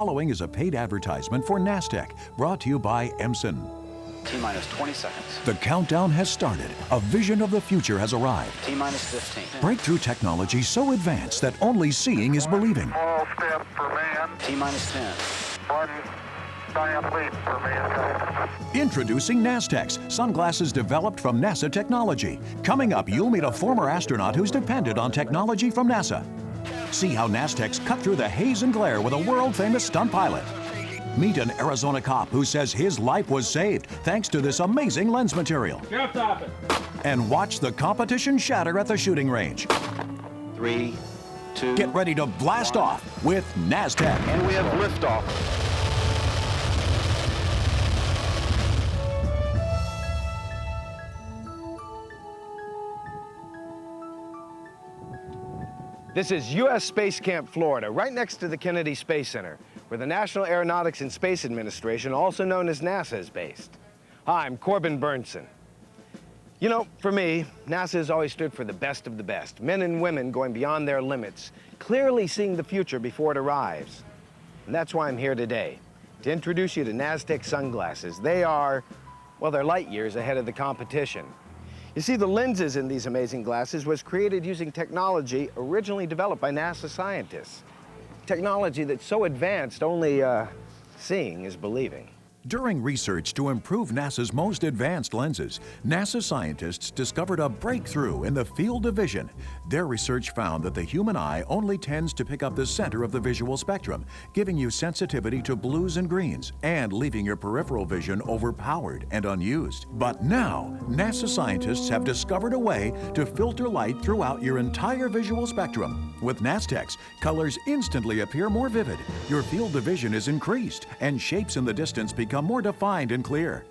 Following is a paid advertisement for Nastek, brought to you by Emson. T-minus 20 seconds. The countdown has started. A vision of the future has arrived. T-minus 15. Breakthrough technology so advanced that only seeing is believing. Small step for man. T-minus 10. One giant leap for mankind. Introducing Nastek's sunglasses developed from NASA technology. Coming up, you'll meet a former astronaut who's depended on technology from NASA. See how Nastek's cut through the haze and glare with a world-famous stunt pilot. Meet an Arizona cop who says his life was saved thanks to this amazing lens material. Stop it. And watch the competition shatter at the shooting range. 3, 2. Get ready to blast off with Nastek. And we have liftoff. This is U.S. Space Camp, Florida, right next to the Kennedy Space Center, where the National Aeronautics and Space Administration, also known as NASA, is based. Hi, I'm Corbin Burnson. You know, for me, NASA has always stood for the best of the best, men and women going beyond their limits, clearly seeing the future before it arrives. And that's why I'm here today, to introduce you to Nastek sunglasses. They are, well, they're light years ahead of the competition. You see, the lenses in these amazing glasses was created using technology originally developed by NASA scientists. Technology that's so advanced, only seeing is believing. During research to improve NASA's most advanced lenses, NASA scientists discovered a breakthrough in the field of vision. Their research found that the human eye only tends to pick up the center of the visual spectrum, giving you sensitivity to blues and greens, and leaving your peripheral vision overpowered and unused. But now, NASA scientists have discovered a way to filter light throughout your entire visual spectrum. With Nastek's, colors instantly appear more vivid, your field of vision is increased, and shapes in the distance become more defined and clear.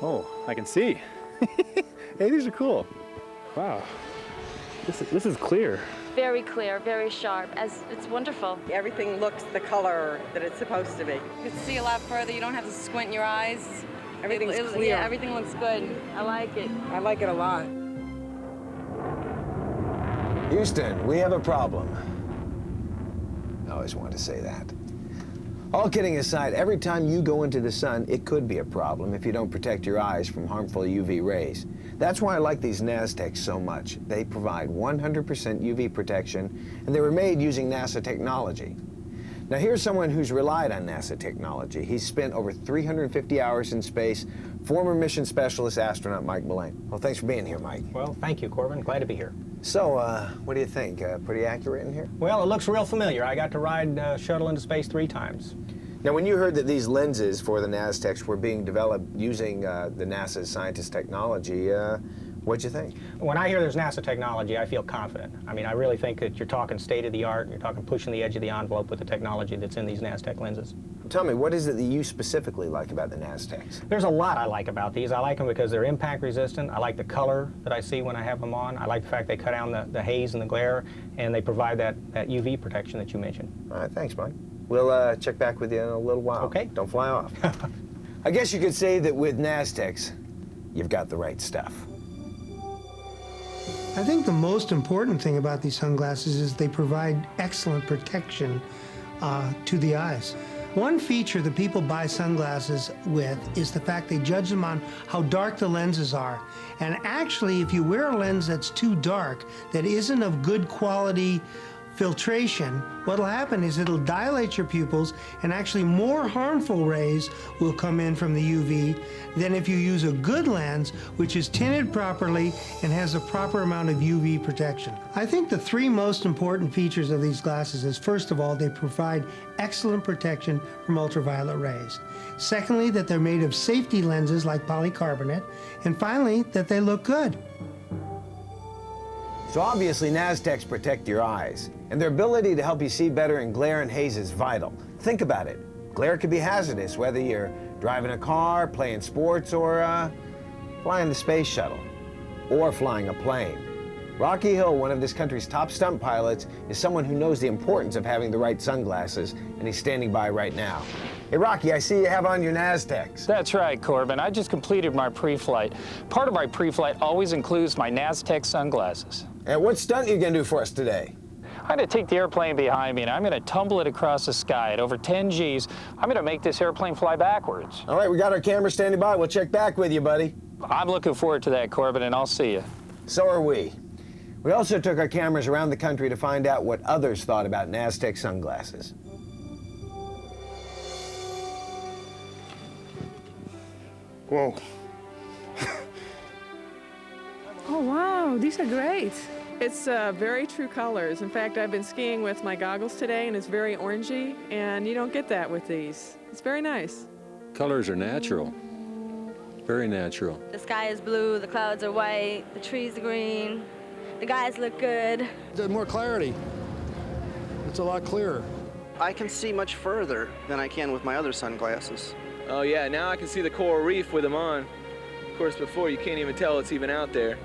Oh, I can see. Hey, these are cool. Wow. This is clear. Very clear, very sharp. It's wonderful. Everything looks the color that it's supposed to be. You can see a lot further. You don't have to squint your eyes. Everything's clear. Yeah, everything looks good. I like it. I like it a lot. Houston, we have a problem. I always want to say that. All kidding aside, every time you go into the sun, it could be a problem if you don't protect your eyes from harmful UV rays. That's why I like these Nastek so much. They provide 100% UV protection, and they were made using NASA technology. Now here's someone who's relied on NASA technology. He's spent over 350 hours in space, former mission specialist astronaut Mike Mullane. Well, thanks for being here, Mike. Well, thank you, Corbin. Glad to be here. So, what do you think? Pretty accurate in here? Well, it looks real familiar. I got to ride shuttle into space 3 times. Now, when you heard that these lenses for the Nasteks were being developed using the NASA scientist technology, what'd you think? When I hear there's NASA technology, I feel confident. I mean, I really think that you're talking state-of-the-art, you're talking pushing the edge of the envelope with the technology that's in these Nastek lenses. Tell me, what is it that you specifically like about the Nasteks? There's a lot I like about these. I like them because they're impact resistant. I like the color that I see when I have them on. I like the fact they cut down the haze and the glare, and they provide that UV protection that you mentioned. All right, thanks, Mike. We'll check back with you in a little while. Okay. Don't fly off. I guess you could say that with Nasteks, you've got the right stuff. I think the most important thing about these sunglasses is they provide excellent protection to the eyes. One feature that people buy sunglasses with is the fact they judge them on how dark the lenses are. And actually, if you wear a lens that's too dark, that isn't of good quality filtration, what'll happen is it'll dilate your pupils, and actually more harmful rays will come in from the UV than if you use a good lens which is tinted properly and has a proper amount of UV protection. I think the 3 most important features of these glasses is, first of all, they provide excellent protection from ultraviolet rays. Secondly, that they're made of safety lenses like polycarbonate. And finally, that they look good. So obviously, Nasteks protect your eyes, and their ability to help you see better in glare and haze is vital. Think about it. Glare can be hazardous, whether you're driving a car, playing sports, or flying the space shuttle, or flying a plane. Rocky Hill, one of this country's top stunt pilots, is someone who knows the importance of having the right sunglasses, and he's standing by right now. Hey, Rocky, I see you have on your Nasteks. That's right, Corbin. I just completed my pre-flight. Part of my pre-flight always includes my Nastek sunglasses. And what stunt are you going to do for us today? I'm going to take the airplane behind me and I'm going to tumble it across the sky at over 10 Gs. I'm going to make this airplane fly backwards. All right, we got our camera standing by. We'll check back with you, buddy. I'm looking forward to that, Corbin, and I'll see you. So are we. We also took our cameras around the country to find out what others thought about Nastek sunglasses. Whoa. Oh, wow, these are great. It's very true colors. In fact, I've been skiing with my goggles today, and it's very orangey, and you don't get that with these. It's very nice. Colors are natural. Very natural. The sky is blue, the clouds are white, the trees are green, the guys look good. There's more clarity. It's a lot clearer. I can see much further than I can with my other sunglasses. Oh yeah, now I can see the coral reef with them on. Of course, before you can't even tell it's even out there.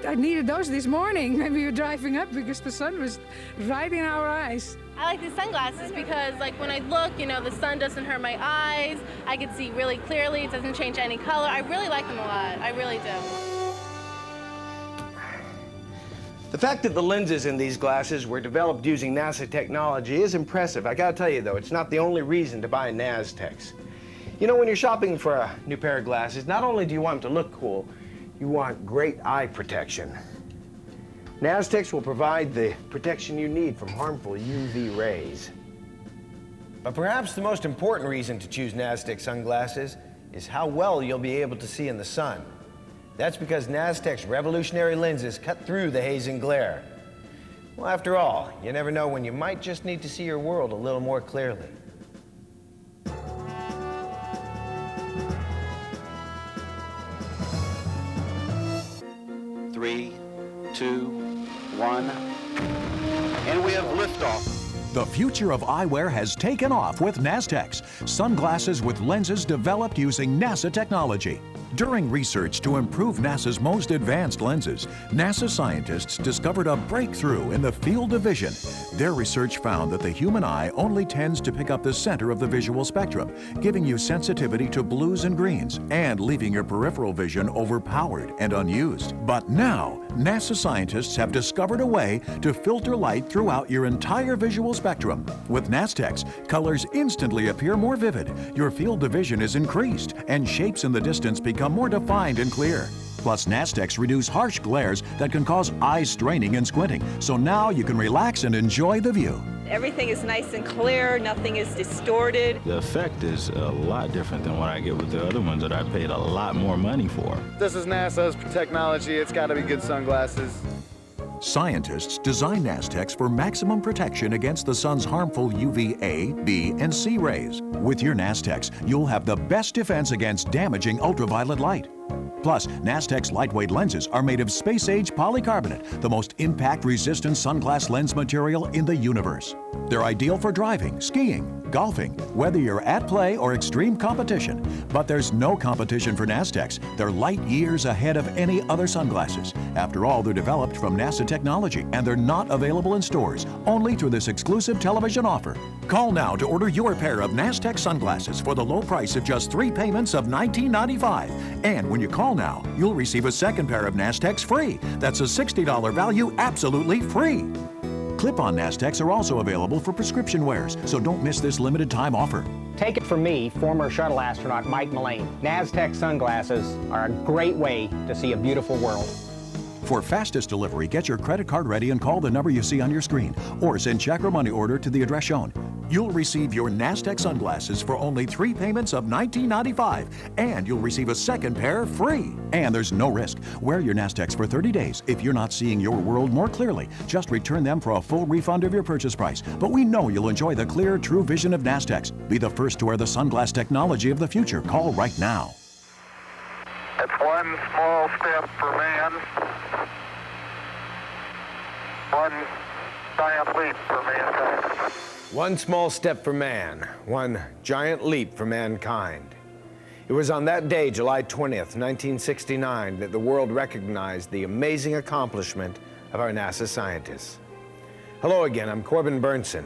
I needed those this morning when we were driving up because the sun was right in our eyes. I like these sunglasses because, like, when I look, you know, the sun doesn't hurt my eyes. I can see really clearly. It doesn't change any color. I really like them a lot. I really do. The fact that the lenses in these glasses were developed using NASA technology is impressive. I gotta tell you, though, it's not the only reason to buy Nastek's. You know, when you're shopping for a new pair of glasses, not only do you want them to look cool, you want great eye protection. Nastek's will provide the protection you need from harmful UV rays. But perhaps the most important reason to choose Nastek sunglasses is how well you'll be able to see in the sun. That's because Nastek's revolutionary lenses cut through the haze and glare. Well, after all, you never know when you might just need to see your world a little more clearly. Three, two, one, and we have liftoff. The future of eyewear has taken off with Nastek's, sunglasses with lenses developed using NASA technology. During research to improve NASA's most advanced lenses, NASA scientists discovered a breakthrough in the field of vision. Their research found that the human eye only tends to pick up the center of the visual spectrum, giving you sensitivity to blues and greens and leaving your peripheral vision overpowered and unused. But now, NASA scientists have discovered a way to filter light throughout your entire visual spectrum. With Nastek's, colors instantly appear more vivid, your field of vision is increased, and shapes in the distance become more defined and clear. Plus, Nastek's reduce harsh glares that can cause eye straining and squinting, so now you can relax and enjoy the view. Everything is nice and clear, nothing is distorted. The effect is a lot different than what I get with the other ones that I paid a lot more money for. This is NASA's technology. It's got to be good sunglasses. Scientists design Nastek's for maximum protection against the sun's harmful UVA, B, and C rays. With your Nastek's, you'll have the best defense against damaging ultraviolet light. Plus, Nastek's lightweight lenses are made of space-age polycarbonate, the most impact-resistant sunglass lens material in the universe. They're ideal for driving, skiing, golfing, whether you're at play or extreme competition. But there's no competition for Nastek's. They're light years ahead of any other sunglasses. After all, they're developed from NASA technology, and they're not available in stores, only through this exclusive television offer. Call now to order your pair of Nastek sunglasses for the low price of just 3 payments of $19.95. And when you call now, you'll receive a second pair of Nastek's free. That's a $60 value absolutely free. Clip-on Nastek's are also available for prescription wears, so don't miss this limited time offer. Take it from me, former shuttle astronaut Mike Mullane. Nastek sunglasses are a great way to see a beautiful world. For fastest delivery, get your credit card ready and call the number you see on your screen, or send check or money order to the address shown. You'll receive your Nastek sunglasses for only 3 payments of $19.95, and you'll receive a second pair free. And there's no risk. Wear your Nastek's for 30 days. If you're not seeing your world more clearly, just return them for a full refund of your purchase price. But we know you'll enjoy the clear, true vision of Nastek's. Be the first to wear the sunglass technology of the future. Call right now. It's one small step for man, one giant leap for mankind. One small step for man, one giant leap for mankind. It was on that day, July 20th, 1969, that the world recognized the amazing accomplishment of our NASA scientists. Hello again, I'm Corbin Burnson.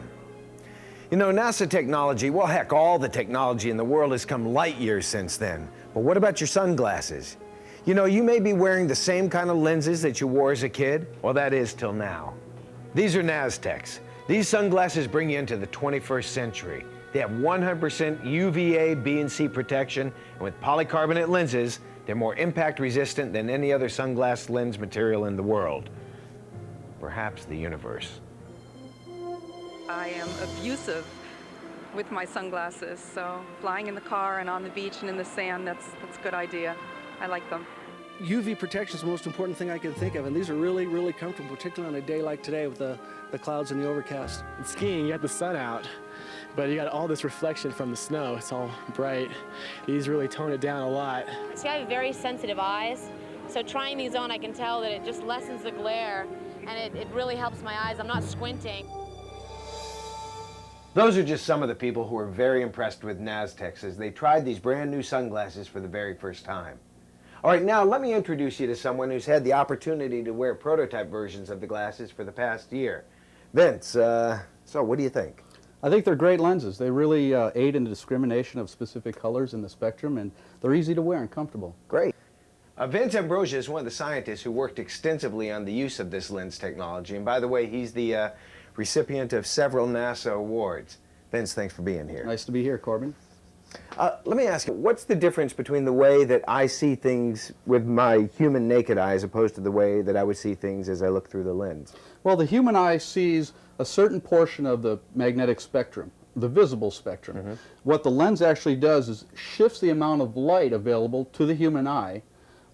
You know, NASA technology, well, heck, all the technology in the world has come light years since then. But what about your sunglasses? You know, you may be wearing the same kind of lenses that you wore as a kid. Well, that is till now. These are Nastek's. These sunglasses bring you into the 21st century. They have 100% UVA, B and C protection, and with polycarbonate lenses, they're more impact resistant than any other sunglass lens material in the world. Perhaps the universe. I am abusive with my sunglasses, so flying in the car and on the beach and in the sand, that's a good idea. I like them. UV protection is the most important thing I can think of, and these are really, really comfortable, particularly on a day like today with the clouds and the overcast. In skiing, you got the sun out, but you got all this reflection from the snow. It's all bright. These really tone it down a lot. See, I have very sensitive eyes, so trying these on, I can tell that it just lessens the glare, and it really helps my eyes. I'm not squinting. Those are just some of the people who are very impressed with Nastek's as they tried these brand new sunglasses for the very first time. All right, now let me introduce you to someone who's had the opportunity to wear prototype versions of the glasses for the past year. Vince, so what do you think? I think they're great lenses. They really aid in the discrimination of specific colors in the spectrum, and they're easy to wear and comfortable. Great. Vince Ambrosia is one of the scientists who worked extensively on the use of this lens technology, and by the way, he's the recipient of several NASA awards. Vince, thanks for being here. Nice to be here, Corbin. Let me ask you, what's the difference between the way that I see things with my human naked eye as opposed to the way that I would see things as I look through the lens? Well, the human eye sees a certain portion of the magnetic spectrum, the visible spectrum. Mm-hmm. What the lens actually does is shifts the amount of light available to the human eye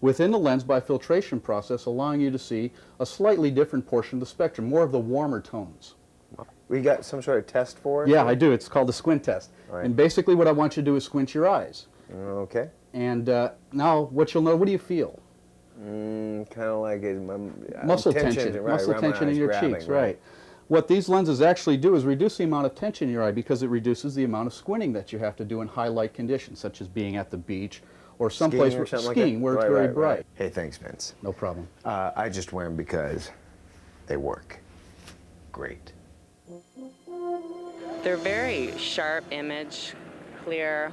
within the lens by filtration process, allowing you to see a slightly different portion of the spectrum, more of the warmer tones. We got some sort of test for it? Yeah, I do. It's called the squint test. Right. And basically what I want you to do is squint your eyes. Okay. And now what you'll know, what do you feel? Kind of like muscle tension. Right, muscle tension in your grabbing, cheeks, right. What these lenses actually do is reduce the amount of tension in your eye because it reduces the amount of squinting that you have to do in high light conditions, such as being at the beach or someplace where it's very bright. Hey, thanks, Vince. No problem. I just wear them because they work. Great. They're very sharp image, clear.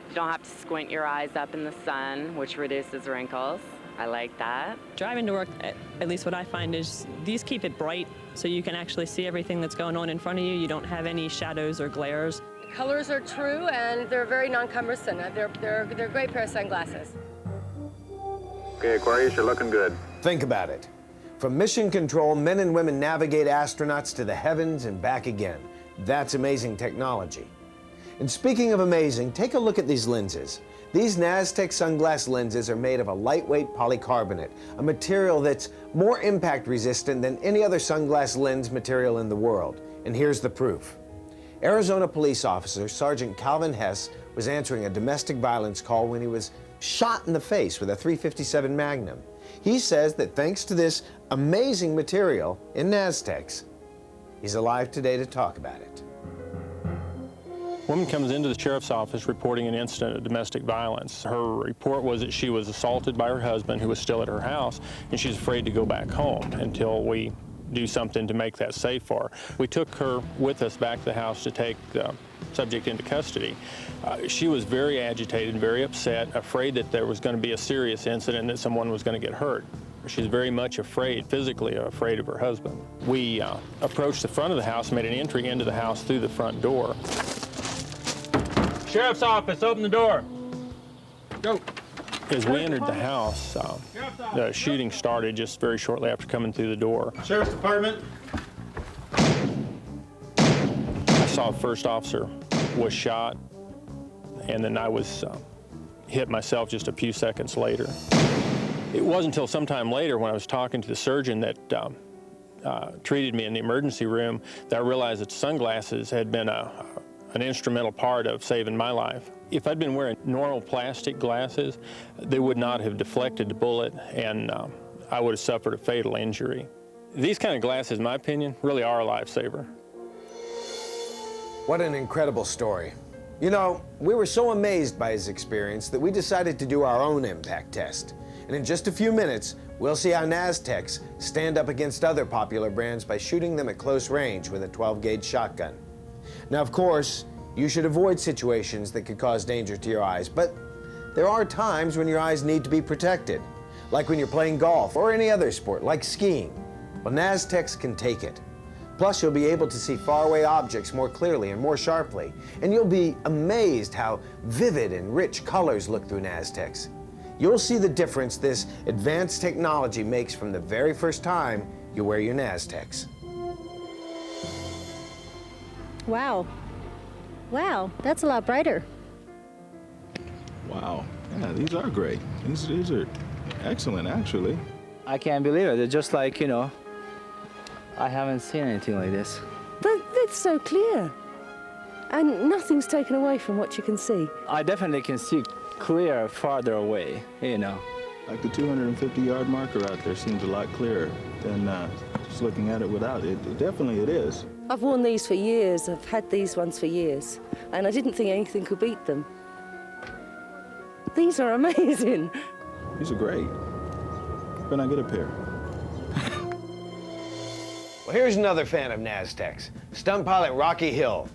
You don't have to squint your eyes up in the sun, which reduces wrinkles. I like that. Driving to work, at least what I find is these keep it bright so you can actually see everything that's going on in front of you. You don't have any shadows or glares. The colors are true and they're very non-cumbersome. They're a great pair of sunglasses. Okay, Aquarius, you're looking good. Think about it. From mission control, men and women navigate astronauts to the heavens and back again. That's amazing technology. And speaking of amazing, take a look at these lenses. These Nastek sunglass lenses are made of a lightweight polycarbonate, a material that's more impact resistant than any other sunglass lens material in the world. And here's the proof. Arizona police officer Sergeant Calvin Hess was answering a domestic violence call when he was shot in the face with a .357 Magnum. He says that thanks to this amazing material in Nastek's, he's alive today to talk about it. A woman comes into the sheriff's office reporting an incident of domestic violence. Her report was that she was assaulted by her husband, who was still at her house, and she's afraid to go back home until we do something to make that safe for her. We took her with us back to the house to take the subject into custody. She was very agitated, very upset, afraid that there was going to be a serious incident, that someone was going to get hurt. She's very much afraid, physically afraid of her husband. We approached the front of the house, made an entry into the house through the front door. Sheriff's office, open the door. Go. As we entered the house, the shooting started just very shortly after coming through the door. Sheriff's Department. I saw the first officer was shot, and then I was hit myself just a few seconds later. It wasn't until sometime later when I was talking to the surgeon that treated me in the emergency room that I realized that sunglasses had been an instrumental part of saving my life. If I'd been wearing normal plastic glasses, they would not have deflected the bullet, and I would have suffered a fatal injury. These kind of glasses, in my opinion, really are a lifesaver. What an incredible story. You know, we were so amazed by his experience that we decided to do our own impact test. And in just a few minutes, we'll see how Nastek's stand up against other popular brands by shooting them at close range with a 12-gauge shotgun. Now, of course, you should avoid situations that could cause danger to your eyes, but there are times when your eyes need to be protected, like when you're playing golf or any other sport, like skiing. Well, Nastek's can take it. Plus, you'll be able to see faraway objects more clearly and more sharply. And you'll be amazed how vivid and rich colors look through Nastecs. You'll see the difference this advanced technology makes from the very first time you wear your Nastecs. Wow. Wow, that's a lot brighter. Wow. Yeah, these are great. These are excellent, actually. I can't believe it. They're just like, you know, I haven't seen anything like this. They're so clear. And nothing's taken away from what you can see. I definitely can see clear farther away, you know. Like the 250-yard marker out there seems a lot clearer than just looking at it without it. Definitely it is. I've worn these for years. I've had these ones for years. And I didn't think anything could beat them. These are amazing. These are great. When I get a pair. Well, here's another fan of Nastecs, stunt pilot Rocky Hill.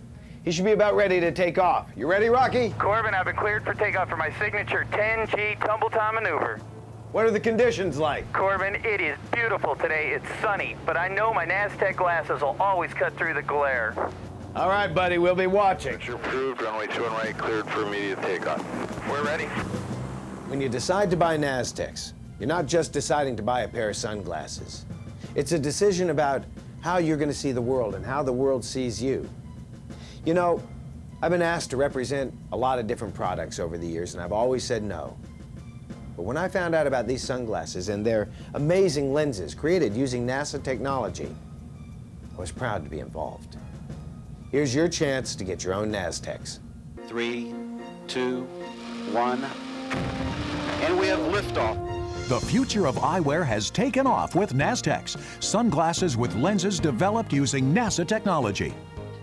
He should be about ready to take off. You ready, Rocky? Corbin, I've been cleared for takeoff for my signature 10G tumble time maneuver. What are the conditions like? Corbin, it is beautiful today. It's sunny, but I know my Nastek glasses will always cut through the glare. All right, buddy, we'll be watching. Approved, runway 21 right, cleared for immediate takeoff. We're ready. When you decide to buy Nastecs, you're not just deciding to buy a pair of sunglasses. It's a decision about how you're going to see the world and how the world sees you. You know, I've been asked to represent a lot of different products over the years, and I've always said no. But when I found out about these sunglasses and their amazing lenses created using NASA technology, I was proud to be involved. Here's your chance to get your own Nastecs. 3, 2, 1, and we have liftoff. The future of eyewear has taken off with Nastecs, sunglasses with lenses developed using NASA technology.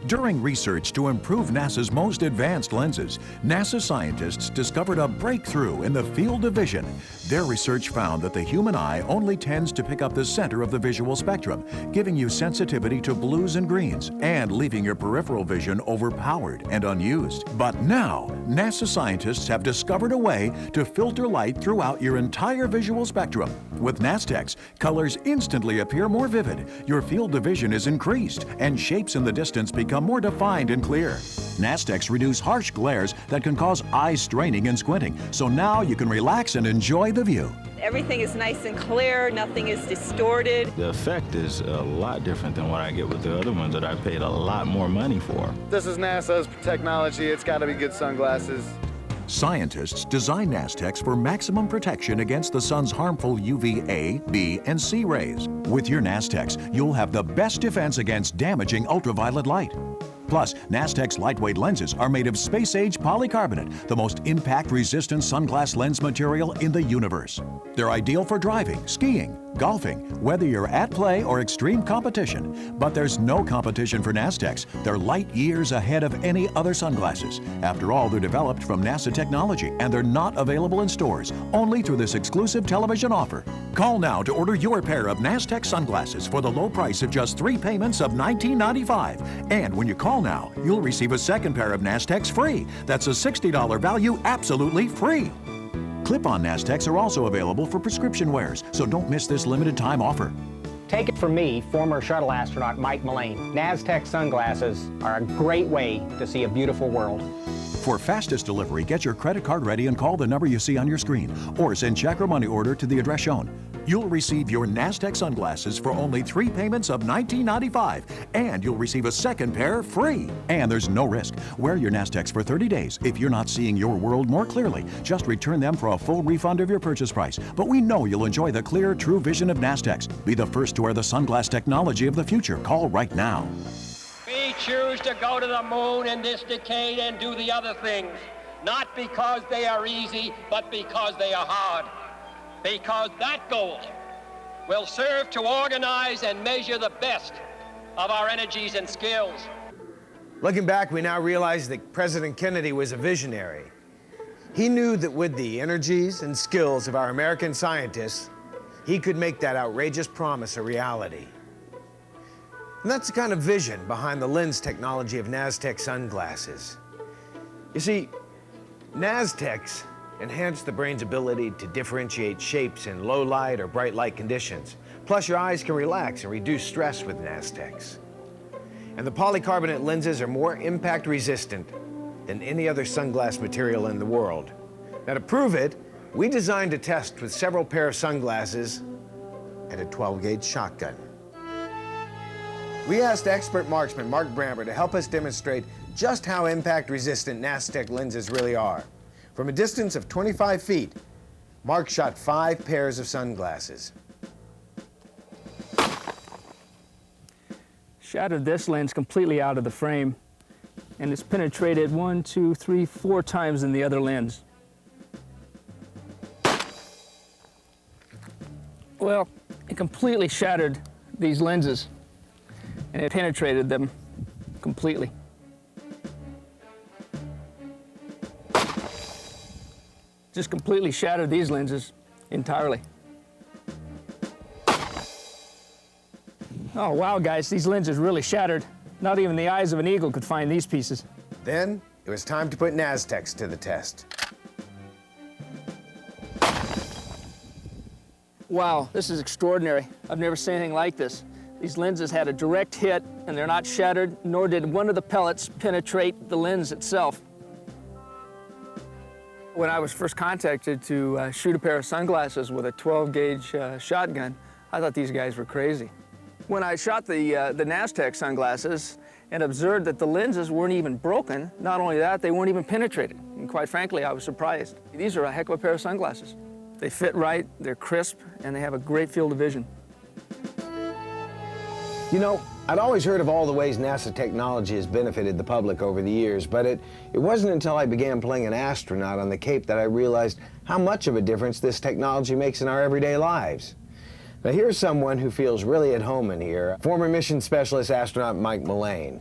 During research to improve NASA's most advanced lenses, NASA scientists discovered a breakthrough in the field of vision. Their research found that the human eye only tends to pick up the center of the visual spectrum, giving you sensitivity to blues and greens and leaving your peripheral vision overpowered and unused. But now, NASA scientists have discovered a way to filter light throughout your entire visual spectrum. With Nastecs, colors instantly appear more vivid, your field of vision is increased, and shapes in the distance become more defined and clear. Nastecs reduce harsh glares that can cause eye straining and squinting, so now you can relax and enjoy the view. Everything is nice and clear, nothing is distorted. The effect is a lot different than what I get with the other ones that I paid a lot more money for. This is NASA's technology. It's got to be good sunglasses. Scientists design Nastecs for maximum protection against the sun's harmful UVA, B, and C rays. With your Nastecs, you'll have the best defense against damaging ultraviolet light. Plus, Nastek's lightweight lenses are made of space-age polycarbonate, the most impact-resistant sunglass lens material in the universe. They're ideal for driving, skiing, golfing, whether you're at play or extreme competition. But there's no competition for Nastecs. They're light years ahead of any other sunglasses. After all, they're developed from NASA technology, and they're not available in stores, only through this exclusive television offer. Call now to order your pair of Nastek sunglasses for the low price of just 3 payments of $19.95. And when you call now, you'll receive a second pair of Nastecs free. That's a $60 value absolutely free. Clip-on Nastecs are also available for prescription wears, so don't miss this limited time offer. Take it from me, former shuttle astronaut Mike Mullane. Nastek sunglasses are a great way to see a beautiful world. For fastest delivery, get your credit card ready and call the number you see on your screen, or send check or money order to the address shown. You'll receive your Nastek sunglasses for only 3 payments of $19.95, and you'll receive a second pair free. And there's no risk. Wear your Nastecs for 30 days. If you're not seeing your world more clearly, just return them for a full refund of your purchase price. But we know you'll enjoy the clear, true vision of Nastecs. Be the first to wear the sunglass technology of the future. Call right now. We choose to go to the moon in this decade and do the other things, not because they are easy, but because they are hard. Because that goal will serve to organize and measure the best of our energies and skills. Looking back, we now realize that President Kennedy was a visionary. He knew that with the energies and skills of our American scientists, he could make that outrageous promise a reality. And that's the kind of vision behind the lens technology of Nastek sunglasses. You see, Nastecs enhance the brain's ability to differentiate shapes in low light or bright light conditions. Plus, your eyes can relax and reduce stress with Nastecs. And the polycarbonate lenses are more impact resistant than any other sunglass material in the world. Now to prove it, we designed a test with several pair of sunglasses and a 12-gauge shotgun. We asked expert marksman Mark Bramber to help us demonstrate just how impact-resistant Nastek lenses really are. From a distance of 25 feet, Mark shot 5 pairs of sunglasses. Shattered this lens completely out of the frame, and it's penetrated 1, 2, 3, 4 times in the other lens. Well, it completely shattered these lenses, and it penetrated them completely. Just completely shattered these lenses entirely. Oh, wow, guys, these lenses really shattered. Not even the eyes of an eagle could find these pieces. Then it was time to put Nastek's to the test. Wow, this is extraordinary. I've never seen anything like this. These lenses had a direct hit, and they're not shattered, nor did one of the pellets penetrate the lens itself. When I was first contacted to shoot a pair of sunglasses with a 12-gauge shotgun, I thought these guys were crazy. When I shot the Nastek sunglasses and observed that the lenses weren't even broken, not only that, they weren't even penetrated. And quite frankly, I was surprised. These are a heck of a pair of sunglasses. They fit right, they're crisp, and they have a great field of vision. You know, I'd always heard of all the ways NASA technology has benefited the public over the years, but it wasn't until I began playing an astronaut on the Cape that I realized how much of a difference this technology makes in our everyday lives. Now here's someone who feels really at home in here, former mission specialist astronaut Mike Mullane.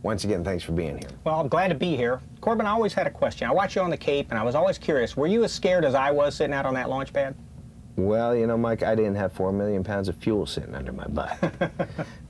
Once again, thanks for being here. Well, I'm glad to be here. Corbin, I always had a question. I watched you on the Cape, and I was always curious, were you as scared as I was sitting out on that launch pad? Well, you know, Mike, I didn't have 4 million pounds of fuel sitting under my butt.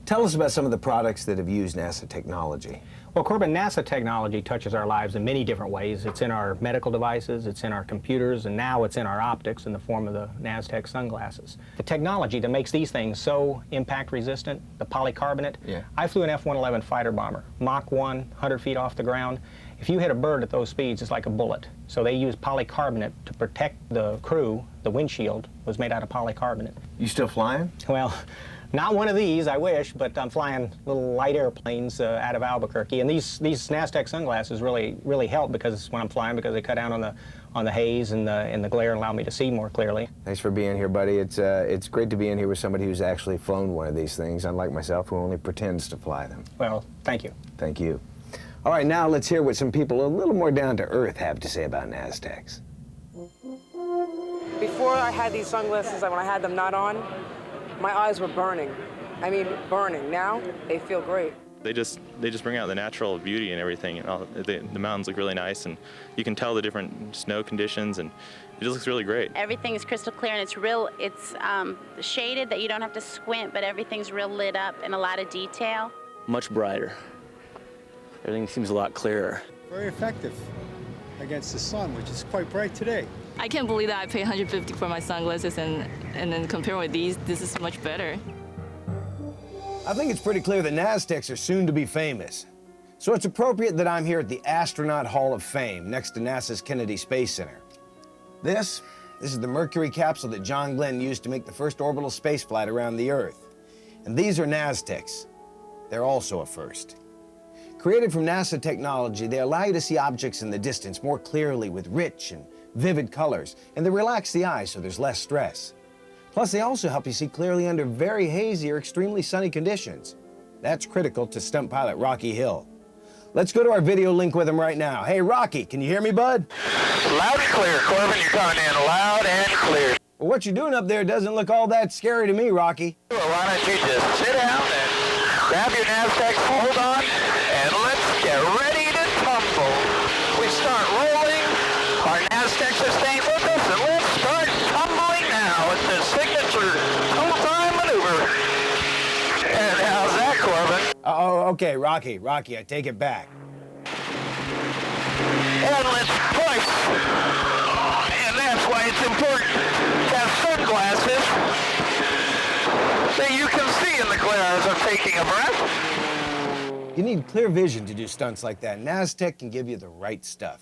Tell us about some of the products that have used NASA technology. Well, Corbin, NASA technology touches our lives in many different ways. It's in our medical devices, it's in our computers, and now it's in our optics in the form of the Nastek sunglasses. The technology that makes these things so impact resistant, the polycarbonate. Yeah. I flew an F-111 fighter bomber, Mach 1, 100 feet off the ground. If you hit a bird at those speeds, it's like a bullet. So they use polycarbonate to protect the crew. The windshield was made out of polycarbonate. You still flying? Well, not one of these, I wish, but I'm flying little light airplanes out of Albuquerque. And these Nastek sunglasses really help because when I'm flying, because they cut down on the haze and the glare and allow me to see more clearly. Thanks for being here, buddy. It's great to be in here with somebody who's actually flown one of these things, unlike myself, who only pretends to fly them. Well, thank you. Thank you. All right, now let's hear what some people a little more down to earth have to say about Nastek's. Before I had these sunglasses, when I had them not on, my eyes were burning. I mean, burning. Now, they feel great. They just bring out the natural beauty and everything. The mountains look really nice, and you can tell the different snow conditions, and it just looks really great. Everything is crystal clear, and it's shaded that you don't have to squint, but everything's real lit up and a lot of detail. Much brighter. Everything seems a lot clearer. Very effective against the sun, which is quite bright today. I can't believe that I paid $150 for my sunglasses, and then compared with these, this is much better. I think it's pretty clear that Nastek's are soon to be famous. So it's appropriate that I'm here at the Astronaut Hall of Fame next to NASA's Kennedy Space Center. This is the Mercury capsule that John Glenn used to make the first orbital spaceflight around the Earth. And these are Nastek's. They're also a first. Created from NASA technology, they allow you to see objects in the distance more clearly with rich and vivid colors, and they relax the eye so there's less stress. Plus, they also help you see clearly under very hazy or extremely sunny conditions. That's critical to stunt pilot Rocky Hill. Let's go to our video link with him right now. Hey, Rocky, can you hear me, bud? Loud and clear, Corbin. You're coming in loud and clear. Well, what you're doing up there doesn't look all that scary to me, Rocky. Well, why don't you just sit down and grab your Nastek, hold on, and let's get ready to tumble. We start rolling. Our Nastek sustains with us, and let's start tumbling now. It's the signature full-time maneuver. And how's that, Corbin? Oh, okay, Rocky, I take it back. And let's push. And that's why it's important to have sunglasses that you can see in the glare as I'm taking a breath. You need clear vision to do stunts like that. Nastek can give you the right stuff.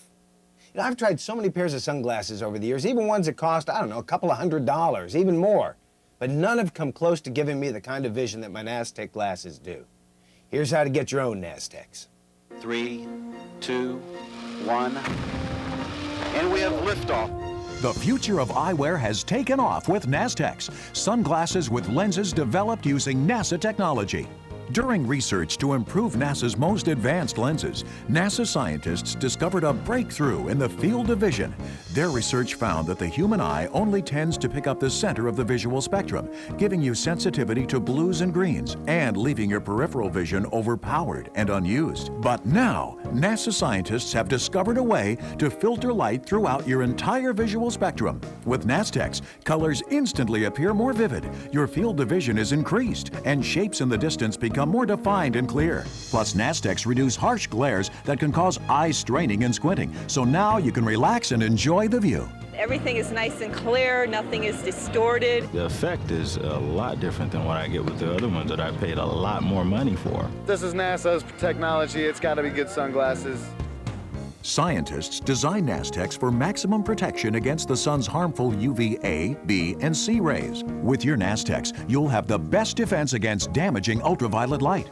You know, I've tried so many pairs of sunglasses over the years, even ones that cost, I don't know, a couple of $100, even more. But none have come close to giving me the kind of vision that my Nastek glasses do. Here's how to get your own Nasteks. 3, 2, 1, and we have liftoff. The future of eyewear has taken off with Nasteks, sunglasses with lenses developed using NASA technology. During research to improve NASA's most advanced lenses, NASA scientists discovered a breakthrough in the field of vision. Their research found that the human eye only tends to pick up the center of the visual spectrum, giving you sensitivity to blues and greens and leaving your peripheral vision overpowered and unused. But now, NASA scientists have discovered a way to filter light throughout your entire visual spectrum. With Nasteks, colors instantly appear more vivid, your field of vision is increased, and shapes in the distance become more defined and clear. Plus, Nasteks reduce harsh glares that can cause eye straining and squinting, so now you can relax and enjoy the view. Everything is nice and clear, nothing is distorted. The effect is a lot different than what I get with the other ones that I paid a lot more money for. This is NASA's technology. It's got to be good sunglasses. Scientists design Nasteks for maximum protection against the sun's harmful UVA, B, and C rays. With your Nasteks, you'll have the best defense against damaging ultraviolet light.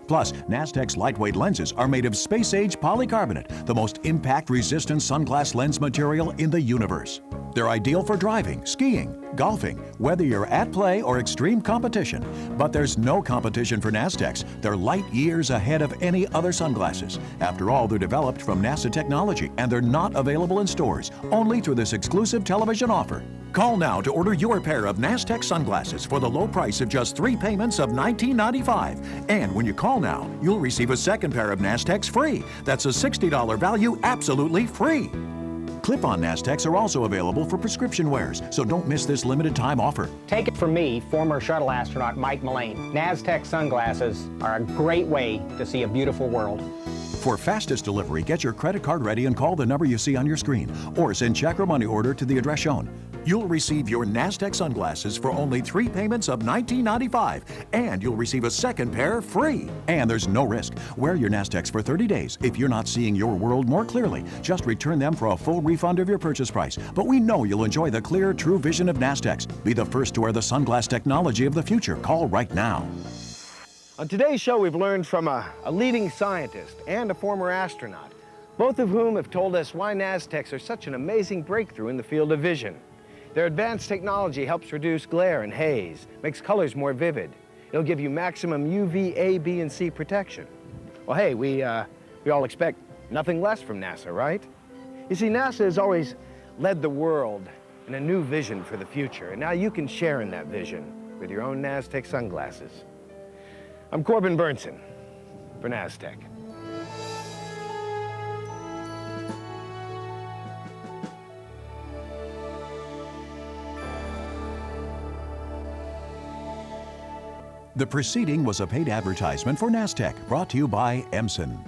Plus, Nastek's lightweight lenses are made of space-age polycarbonate, the most impact-resistant sunglass lens material in the universe. They're ideal for driving, skiing, golfing, whether you're at play or extreme competition. But there's no competition for Nasteks. They're light years ahead of any other sunglasses. After all, they're developed from NASA technology, and they're not available in stores, only through this exclusive television offer. Call now to order your pair of Nastek sunglasses for the low price of just 3 payments of $19.95. And when you call now, you'll receive a second pair of Nasteks free. That's a $60 value absolutely free. Clip-on Nasteks are also available for prescription wears, so don't miss this limited time offer. Take it from me, former shuttle astronaut Mike Mullane. Nastek sunglasses are a great way to see a beautiful world. For fastest delivery, get your credit card ready and call the number you see on your screen, or send check or money order to the address shown. You'll receive your Nastek sunglasses for only 3 payments of $19.95, and you'll receive a second pair free. And there's no risk. Wear your Nasteks for 30 days. If you're not seeing your world more clearly, just return them for a full refund of your purchase price. But we know you'll enjoy the clear, true vision of Nasteks. Be the first to wear the sunglass technology of the future. Call right now. On today's show, we've learned from a leading scientist and a former astronaut, both of whom have told us why Nasteks are such an amazing breakthrough in the field of vision. Their advanced technology helps reduce glare and haze, makes colors more vivid. It'll give you maximum UVA, B, and C protection. Well, hey, we all expect nothing less from NASA, right? You see, NASA has always led the world in a new vision for the future, and now you can share in that vision with your own Nastek sunglasses. I'm Corbin Burnson for Nastek. The preceding was a paid advertisement for Nastek, brought to you by Emson.